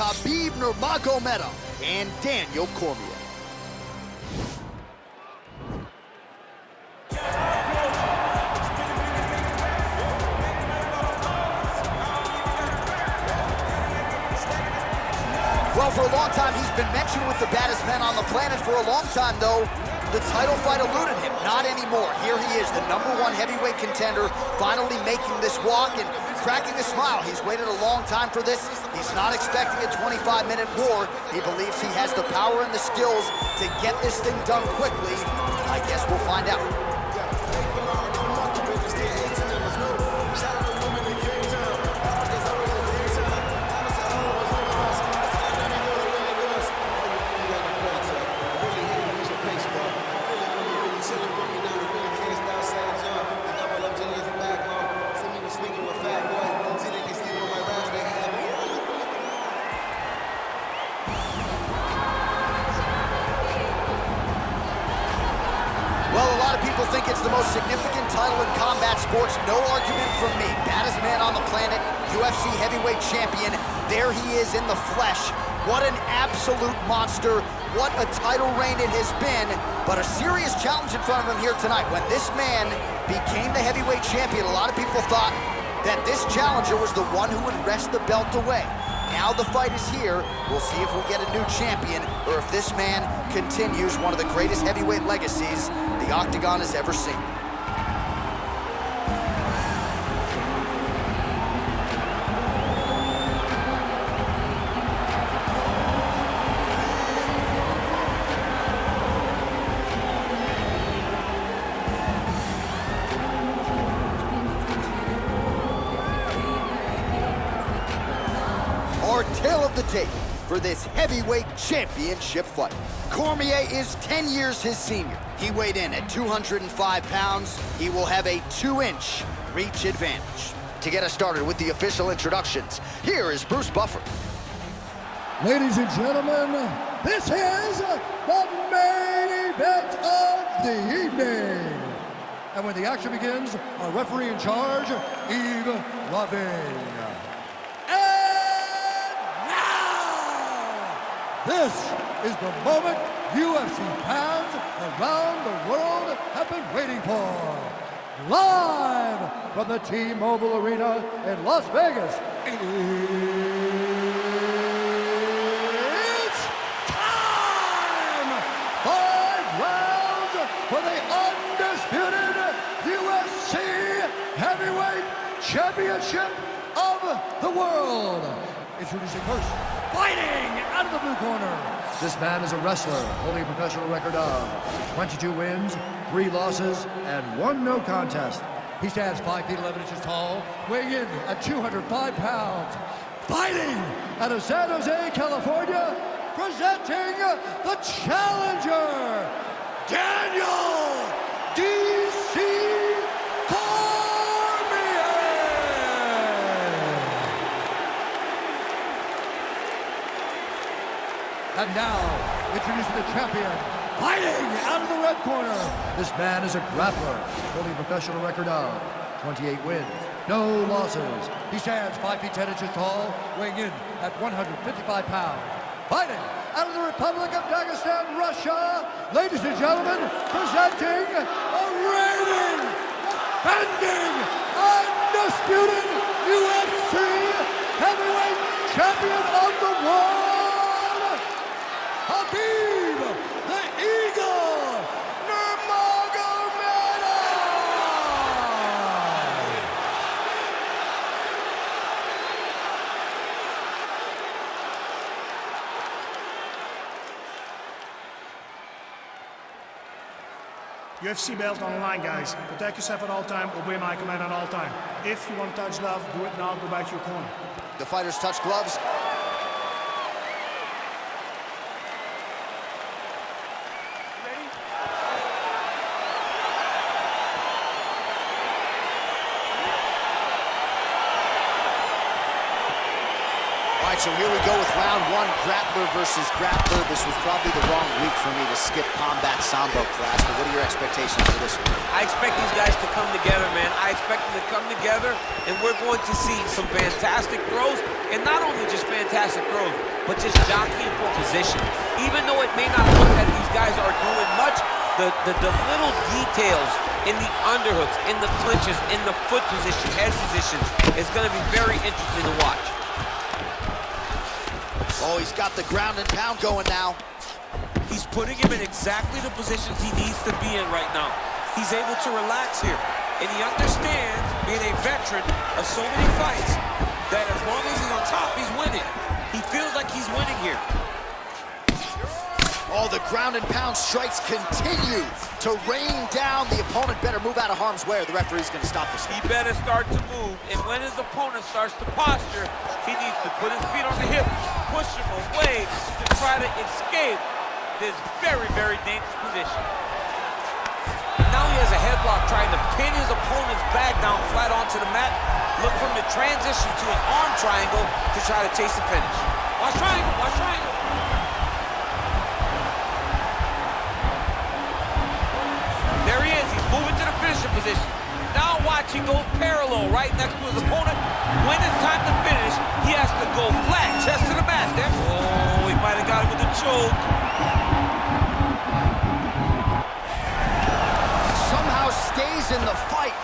Khabib Nurmagomedov and Daniel Cormier. Well, for a long time, he's been mentioned with the baddest men on the planet. For a long time, though, the title fight eluded him. Not anymore. Here he is, the #1 heavyweight contender, finally making this walk and cracking a smile. He's waited a long time for this. He's not expecting a 25-minute war. He believes he has the power and the skills to get this thing done quickly. I guess we'll find out. Well, a lot of people think it's the most significant title in combat sports. No argument from me. Baddest man on the planet, UFC heavyweight champion. There he is in the flesh. What an absolute monster. What a title reign it has been. But a serious challenge in front of him here tonight. When this man became the heavyweight champion, a lot of people thought that this challenger was the one who would wrest the belt away. Now the fight is here. We'll see if we get a new champion or if this man continues one of the greatest heavyweight legacies the Octagon has ever seen. Our tale of the tape for this heavyweight championship fight. Cormier is 10 years his senior. He weighed in at 205 pounds. He will have a 2-inch reach advantage. To get us started with the official introductions, here is Bruce Buffer. Ladies and gentlemen, this is the main event of the evening. And when the action begins, our referee in charge, Yves Lavigne. This is the moment UFC fans around the world have been waiting for. Live from the T-Mobile Arena in Las Vegas, it's time! 5 rounds for the undisputed UFC Heavyweight Championship of the world. Introducing first, fighting out of the blue corner. This man is a wrestler holding a professional record of 22 wins, 3 losses, and 1 no contest. He stands 5 feet 11 inches tall, weighing in at 205 pounds. Fighting out of San Jose, California, presenting the challenger, Daniel D.C. And now, introducing the champion, fighting out of the red corner. This man is a grappler, holding a professional record of 28 wins, no losses. He stands 5 feet 10 inches tall, weighing in at 155 pounds. Fighting out of the Republic of Dagestan, Russia, ladies and gentlemen, presenting a reigning, defending, undisputed UFC heavyweight champion of the world, Khabib, the Eagle, Nurmagomedov! UFC belt on the line, guys. Protect yourself at all time, obey my command at all time. If you want to touch glove, do it now, go back to your corner. The fighters touch gloves. right, so here we go with round one, grappler versus grappler. This was probably the wrong week for me to skip combat sambo class, but what are your expectations for this one? I expect these guys to come together, man. I expect them to come together, and we're going to see some fantastic throws, and not only just fantastic throws, but just jockeying for position. Even though it may not look that these guys are doing much, the little details in the underhooks, in the clinches, in the foot position, head positions, is going to be very interesting to watch. Oh, he's got the ground and pound going now. He's putting him in exactly the positions he needs to be in right now. He's able to relax here, and he understands, being a veteran of so many fights, that as long as he's on top, he's winning. He feels like he's winning here. Oh, the ground and pound strikes continue to rain down. The opponent better move out of harm's way or the referee's going to stop this. He better start to move, and when his opponent starts to posture, he needs to put his feet on the hip, push him away to try to escape this very, very dangerous position. Now he has a headlock trying to pin his opponent's back down flat onto the mat. Look for him to transition to an arm triangle to try to chase the finish. Watch triangle, watch triangle. There he is, he's moving to the finishing position. Now watch, he goes parallel right next to his opponent. When it's time to finish, he has to go flat, chest to the mat. Oh, he might have got him with a choke. Somehow stays in the fight.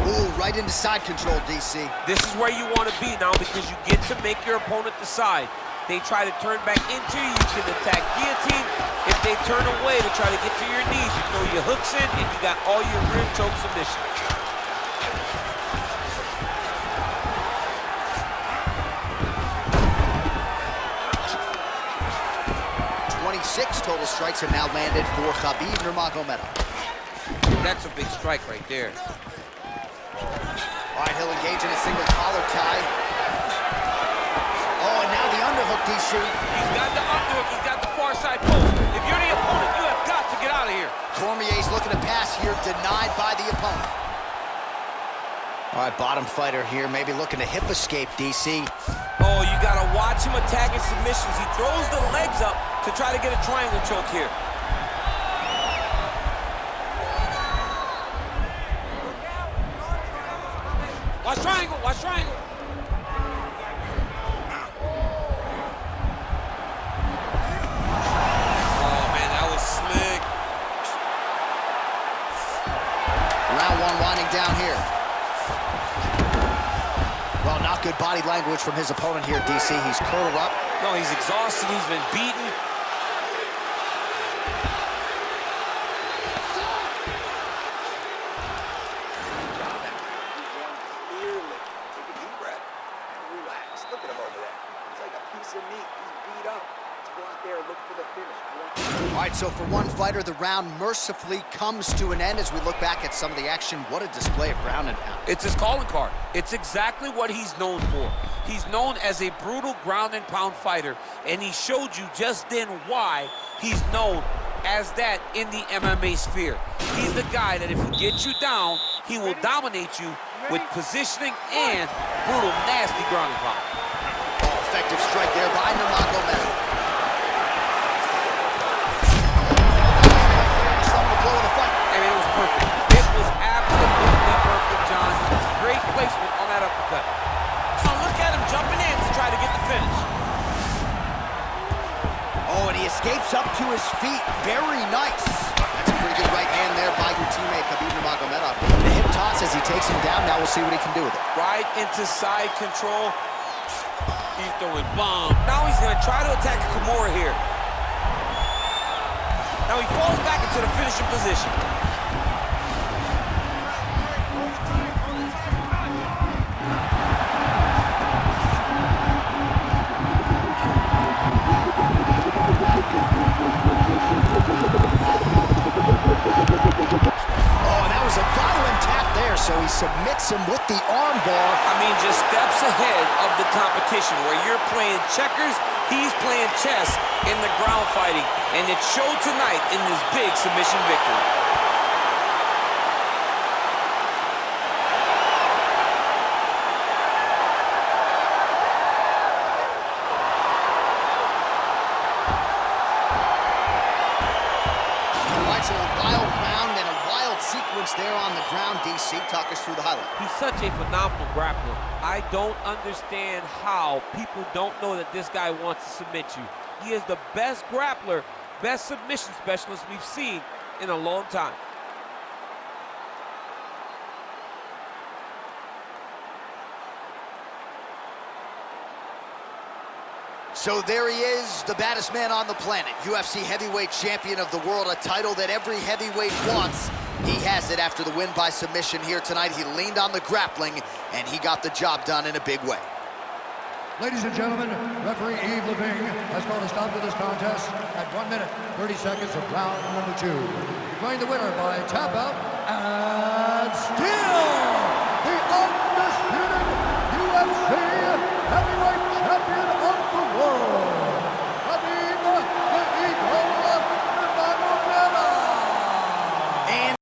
Ooh, right into side control, DC. This is where you want to be now because you get to make your opponent decide. They try to turn back into you, you can attack guillotine. If they turn away to try to get to your knees, you throw your hooks in and you got all your rear choke submission. Total strikes have now landed for Khabib Nurmagomedov. That's a big strike right there. All right, he'll engage in a single collar tie. Oh, and now the underhook, DC. He's got the underhook, he's got the far side post. If you're the opponent, you have got to get out of here. Cormier's looking to pass here, denied by the opponent. All right, bottom fighter here, maybe looking to hip escape, DC. Oh, you gotta watch him attacking submissions. He throws the legs up to try to get a triangle choke here. Watch triangle, watch triangle. Oh man, that was slick. Round one winding down here. Well, not good body language from his opponent here, DC. He's curled up. No, he's exhausted, he's been beaten. All right, so for one fighter, the round mercifully comes to an end as we look back at some of the action. What a display of ground and pound. It's his calling card. It's exactly what he's known for. He's known as a brutal ground and pound fighter, and he showed you just then why he's known as that in the MMA sphere. He's the guy that if he gets you down, he will dominate you with positioning and brutal, nasty ground and pound. Oh, effective strike there by Nurmagomedov. I mean, it was perfect. It was absolutely perfect, John. Great placement on that uppercut. Now look at him jumping in to try to get the finish. Oh, and he escapes up to his feet. Very nice. That's a pretty good right hand there by your teammate, Khabib Nurmagomedov. The hip toss as he takes him down. Now we'll see what he can do with it. Right into side control. He's throwing bomb. Now he's going to try to attack Cormier here. Now he falls back into the finishing position. So he submits him with the arm bar. I mean, just steps ahead of the competition. Where you're playing checkers, he's playing chess in the ground fighting. And it showed tonight in this big submission victory. sequence there on the ground, DC. Talk us through the highlight. He's such a phenomenal grappler. I don't understand how people don't know that this guy wants to submit you. He is the best grappler, best submission specialist we've seen in a long time. So there he is, the baddest man on the planet, UFC heavyweight champion of the world, a title that every heavyweight wants. He has it after the win by submission here tonight. He leaned on the grappling, and he got the job done in a big way. Ladies and gentlemen, referee Yves Levine has called a stop to this contest at 1 minute, 30 seconds of round number 2. Declaring the winner by tap out and